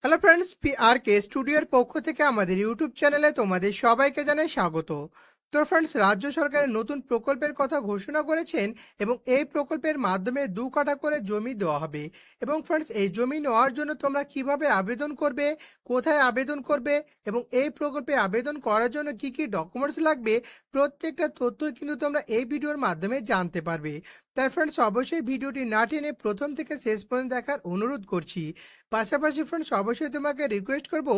Hello friends, পিআরকে স্টুডিওর পক্ষ থেকে আমাদের ইউটিউব চ্যানেলে তোমাদের সবাইকে জানাই স্বাগত। তো ফ্রেন্ডস, রাজ্য সরকারের নতুন প্রকল্পের কথা ঘোষণা করেছেন এবং এই প্রকল্পের মাধ্যমে 2 কাঠা করে জমি দেওয়া হবে। এবং ফ্রেন্ডস, এই জমি নেওয়ার জন্য তোমরা কিভাবে আবেদন করবে, কোথায় আবেদন করবে এবং এই প্রকল্পে আবেদন করার জন্য কি কি ডকুমেন্টস লাগবে, প্রত্যেকটা তথ্য কিন্তু তোমরা এই ভিডিওর মাধ্যমে জানতে পারবে। তাই ফ্রেন্ডস, অবশ্যই ভিডিওটি না টেনে প্রথম থেকে শেষ পর্যন্ত দেখার অনুরোধ করছি। পাশাপাশি ফ্রেন্ডস, অবশ্যই তোমাকে রিকোয়েস্ট করব,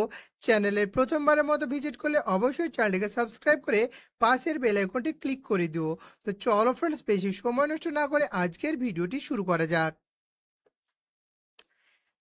চ্যানেলে প্রথমবারের মতো ভিজিট করলে অবশ্যই চ্যানেলটিকে সাবস্ক্রাইব করে পাশের বেল আইকনটি ক্লিক করে দিও। তো চলো ফ্রেন্ডস, বেশি সময় নষ্ট না করে আজকের ভিডিওটি শুরু করা যাক।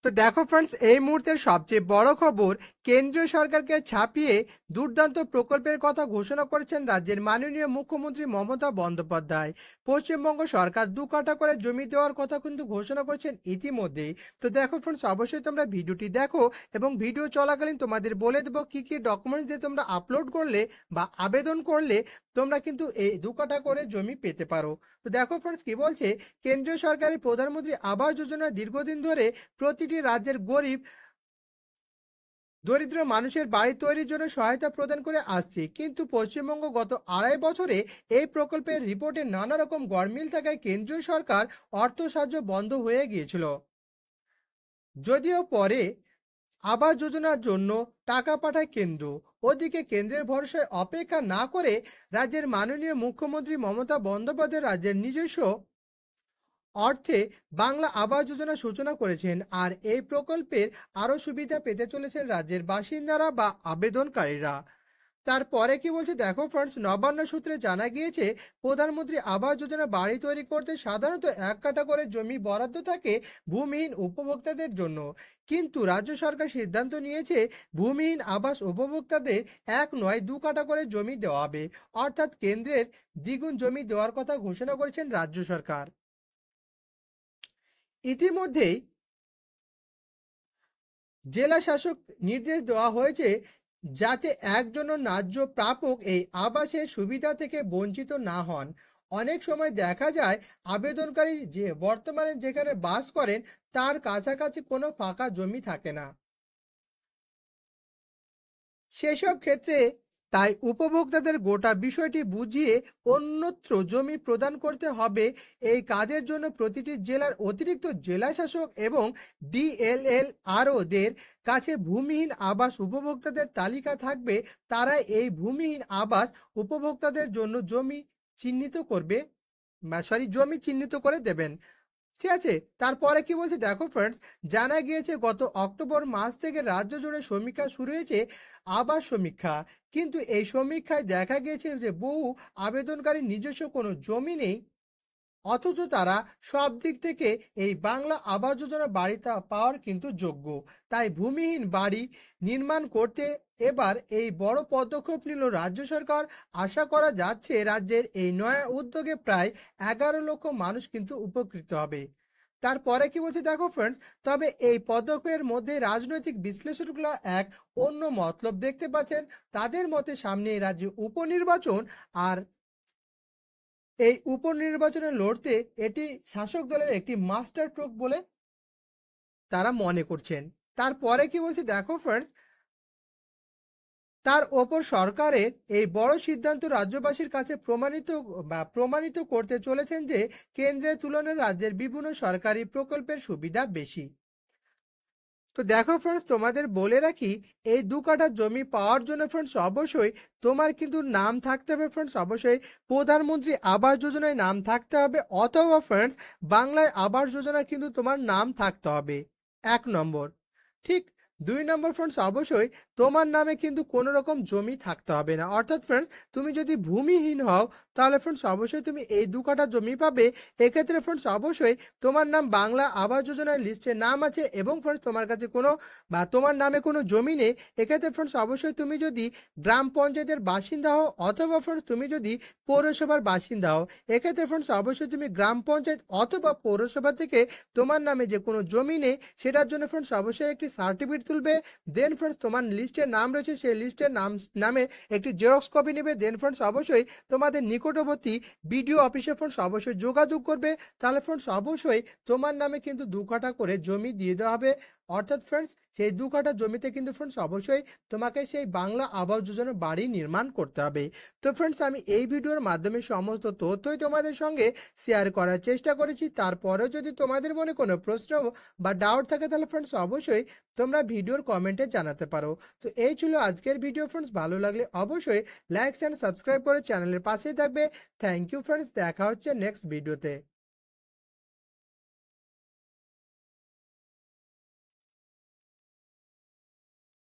তো দেখো ফ্রেন্ডস, এই মুহূর্তের সবচেয়ে বড় খবর, কেন্দ্রীয় সরকারকে ছাপিয়ে দুর্দান্ত প্রকল্পের কথা ঘোষণা করেছেন রাজ্যের মাননীয় মুখ্যমন্ত্রী মমতা বন্দ্যোপাধ্যায়। পশ্চিমবঙ্গ সরকার 2 কাঠা করে জমি দেওয়ার কথা কিন্তু ঘোষণা করেছেন ইতিমধ্যেই। তো দেখো ফ্রেন্ডস, অবশ্যই তোমরা ভিডিওটি দেখো এবং ভিডিও চলাকালীন তোমাদের বলে দেবো কি কি ডকুমেন্টস দিয়ে তোমরা আপলোড করলে বা আবেদন করলে তোমরা কিন্তু এই 2 কাঠা করে জমি পেতে পারো। তো দেখো ফ্রেন্ডস, কি বলছে, কেন্দ্রীয় সরকারের প্রধানমন্ত্রী আবাস যোজনা দীর্ঘদিন ধরে প্রতিটি রাজ্যের গরিব দরিদ্র মানুষের বাড়ি তৈরির জন্য সহায়তা প্রদান করে আসছে, কিন্তু পশ্চিমবঙ্গ গত 2.5 বছরে এই প্রকল্পের রিপোর্টে নানা রকম গরমিল থাকায় কেন্দ্রীয় সরকার অর্থ সাহায্য বন্ধ হয়ে গিয়েছিল। যদিও পরে আবাস যোজনার জন্য টাকা পাঠায় কেন্দ্র, ওদিকে কেন্দ্রের ভরসায় অপেক্ষা না করে রাজ্যের মাননীয় মুখ্যমন্ত্রী মমতা বন্দ্যোপাধ্যায় রাজ্যের নিজস্ব অর্থে বাংলা আবাস যোজনা সূচনা করেছেন। আর এই প্রকল্পের আরও সুবিধা পেতে চলেছেন রাজ্যের বাসিন্দারা বা আবেদনকারীরা। তারপরে কি বলছে দেখো ফ্রেন্ডস, নবান্ন সূত্রে জানা গিয়েছে, প্রধানমন্ত্রী আবাস যোজনা বাড়ি তৈরি করতে সাধারণত 1 কাঠা করে জমি বরাদ্দ থাকে ভূমিহীন উপভোক্তাদের জন্য, কিন্তু রাজ্য সরকার সিদ্ধান্ত নিয়েছে ভূমিহীন আবাস উপভোক্তাদের 1 নয় 2 কাঠা করে জমি দেওয়া হবে, অর্থাৎ কেন্দ্রের দ্বিগুণ জমি দেওয়ার কথা ঘোষণা করেছেন রাজ্য সরকার। ইতিমধ্যেই জেলা শাসক নির্দেশ দেওয়া হয়েছে যাতে একজনও ন্যায্য প্রাপক এই আবাসের সুবিধা থেকে বঞ্চিত না হন। অনেক সময় দেখা যায় আবেদনকারী যে বর্তমানে যেখানে বাস করেন তার কাছাকাছি কোনো ফাঁকা জমি থাকে না, সেসব ক্ষেত্রে তাই উপভোক্তাদের গোটা বিষয়টি বুঝিয়ে অন্যত্র জমি প্রদান করতে হবে। এই কাজের জন্য প্রতিটি জেলার অতিরিক্ত জেলাশাসক এবং ডিএলএলআরওদের কাছে ভূমিহীন আবাস উপভোক্তাদের তালিকা থাকবে। তারা এই ভূমিহীন আবাস উপভোক্তাদের জন্য জমি চিহ্নিত করে দেবেন। ঠিক আছে, তারপরে কি বলছে দেখো ফ্রেন্ডস, জানা গিয়েছে গত অক্টোবর মাস থেকে রাজ্য জুড়ে সমীক্ষা শুরু হয়েছে, আবাস সমীক্ষা। কিন্তু এই সমীক্ষায় দেখা গিয়েছে যে বহু আবেদনকারীর নিজস্ব কোনো জমি নেই, অথচ তারা সব দিক থেকে এই বাংলা আবাস যোজনা বাড়ি পাওয়ার কিন্তু যোগ্য। তাই ভূমিহীন বাড়ি নির্মাণ করতে এবার এই বড় পদক্ষেপ নিল রাজ্য সরকার। আশা করা যাচ্ছে রাজ্যের এই নয়া উদ্যোগে প্রায় 11 লক্ষ মানুষ কিন্তু উপকৃত হবে। তারপরে কি বলছে দেখো ফ্রেন্ডস, তবে এই পদক্ষেপের মধ্যে রাজনৈতিক বিশ্লেষকরা এক অন্য মতলব দেখতে পাচ্ছেন। তাদের মতে সামনে রাজ্যে উপনির্বাচন, আর এই উপনির্বাচনে লড়তে এটি শাসক দলের একটি মাস্টার স্ট্রোক বলে তারা মনে করছেন। তারপরে কি বলছে দেখো ফ্রেন্ডস, তার ওপর সরকারের এই বড় সিদ্ধান্ত রাজ্যবাসীর কাছে প্রমাণিত করতে চলেছেন যে কেন্দ্রের তুলনায় রাজ্যের বিভিন্ন সরকারি প্রকল্পের সুবিধা বেশি। তো দেখো ফ্রেন্ডস, তোমাদের বলে রাখি, এই 2 কাঠা জমি পাওয়ার জন্য ফ্রেন্ডস অবশ্যই তোমার কিন্তু নাম থাকতে হবে। ফ্রেন্ডস অবশ্যই প্রধানমন্ত্রী আবাস যোজনায় নাম থাকতে হবে, অথবা ফ্রেন্ডস বাংলায় আবাস যোজনায় কিন্তু তোমার নাম থাকতে হবে 1 নম্বর। ঠিক 2 নম্বর ফ্রেন্ডস, অবশ্যই তোমার নামে কিন্তু কোনো রকম জমি থাকতে হবে না। অর্থাৎ ফ্রেন্ডস, তুমি যদি ভূমিহীন হও তাহলে ফ্রেন্ডস অবশ্যই তুমি এই 2 কাঠা জমি পাবে। এক্ষেত্রে ফ্রেন্ডস অবশ্যই তোমার নাম বাংলা আবাস যোজনার লিস্টে নাম আছে এবং ফ্রেন্ডস তোমার কাছে কোনো বা তোমার নামে কোনো জমি নেই। এক্ষেত্রে ফ্রেন্ডস অবশ্যই তুমি যদি গ্রাম পঞ্চায়েতের বাসিন্দা হও অথবা ফ্রেন্ডস তুমি যদি পৌরসভার বাসিন্দা হও, এক্ষেত্রে ফ্রেন্ডস অবশ্যই তুমি গ্রাম পঞ্চায়েত অথবা পৌরসভা থেকে তোমার নামে যে কোনো জমি নেই সেটার জন্য ফ্রেন্ডস অবশ্যই একটি সার্টিফিকেট তুলবে। দেন ফ্রেন্ডস তোমার লিস্টের নাম রয়েছে, সেই লিস্টের নামে একটি জেরক্স কপি নেবে। দেন ফ্রেন্ডস অবশ্যই তোমাদের নিকটবর্তী বিডিও অফিসে ফ্রেন্ডস অবশ্যই যোগাযোগ করবে। তাহলে ফ্রেন্ডস অবশ্যই তোমার নামে কিন্তু 2 কাঠা করে জমি দিয়ে দেওয়া হবে অর্থাৎ ফ্রেন্ডস সেই 2 কাঠা জমিতে কিন্তু ফ্রেন্ডস অবশ্যই তোমাকে সেই বাংলা আবাস যোজনা বাড়ি নির্মাণ করতে হবে। তো ফ্রেন্ডস আমি এই ভিডিওর মাধ্যমে সমস্ত তথ্যই তোমাদের সঙ্গে শেয়ার করার চেষ্টা করেছি। তারপরেও যদি তোমাদের মনে কোনো প্রশ্ন বা ডাউট থাকে তাহলে ফ্রেন্ডস অবশ্যই তোমরা ভিডিওর কমেন্টে জানাতে পারো। তো এই ছিল আজকের ভিডিও ফ্রেন্ডস, ভালো লাগলে অবশ্যই লাইক অ্যান্ড সাবস্ক্রাইব করে চ্যানেলের পাশেই থাকবে। থ্যাংক ইউ ফ্রেন্ডস, দেখা হচ্ছে নেক্সট ভিডিওতে।